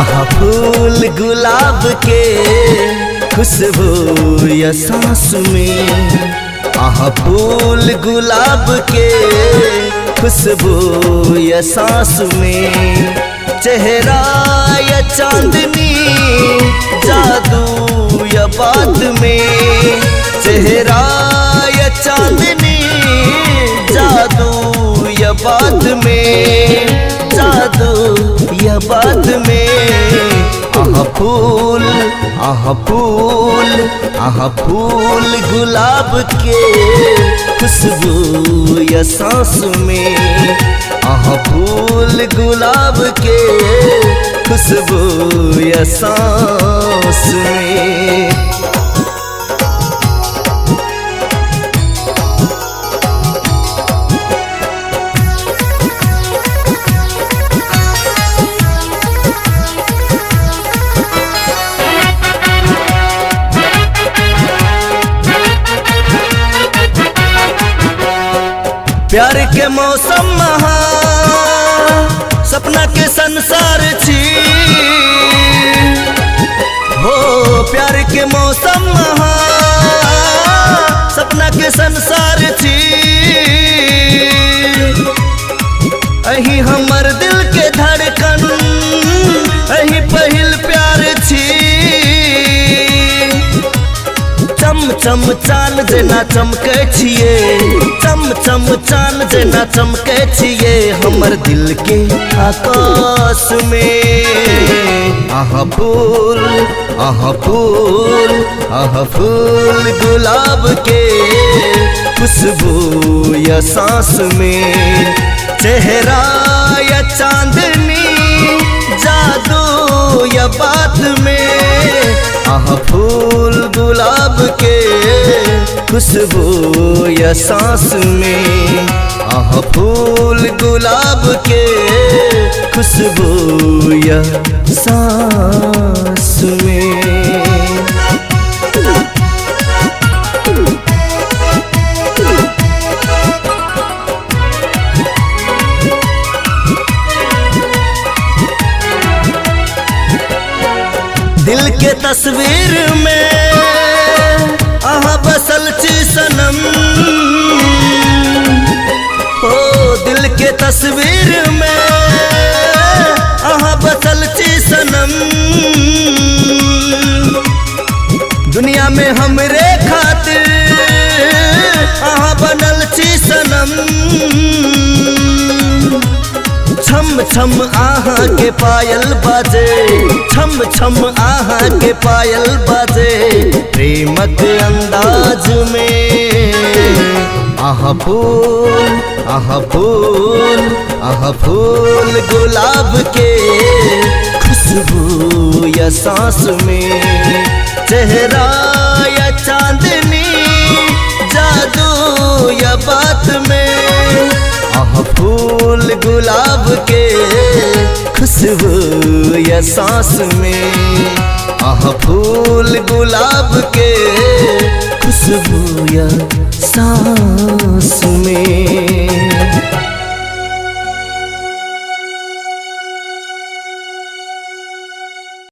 आहा फूल गुलाब के खुशबू या सांस में, आहा फूल गुलाब के खुशबू या सांस में, चेहरा या चांदनी जादू या बात में, चेहरा या चांदनी जादू या बात में, जादू या बात में। आहा फूल आहा फूल आहा फूल गुलाब के खुशबू या सांस में, आहा फूल गुलाब के खुशबू या सांस में। प्यार के मौसम महा सपना के संसार छी हो, प्यार के मौसम महा सपना के संसार छी, अही हमर दिल के धड़कन अही पहिल प्यार छी। चम चम चान जेना चमके छिए, चम चम चान जेना चमके छिए हमर दिल के आकाश में। आहा फूल आहा फूल आहा फूल गुलाब के खुशबू या सांस में, चेहरा या चांदनी जादू या बात में, आहा फूल गुलाब के खुशबू या सांस में, आहा फूल गुलाब के खुशबू या सांस में। दिल के तस्वीर में आहा बसल छी सनम हो, दिल के तस्वीर में आहा बसल छी सनम, दुनिया में हमरे खातिर आहा बनल छी सनम। छम छम आहा के पायल बाजे, छम छम आहा के पायल बाजे प्रेमक अंदाज में। आहा फूल आहा फूल आहा फूल गुलाब के खुशबू या सांस में, चेहरा या चांदनी जादू या बात में, आहा फूल गुलाब के खुशबू या सांस में, आहा फूल गुलाब के खुशबू या सांस में।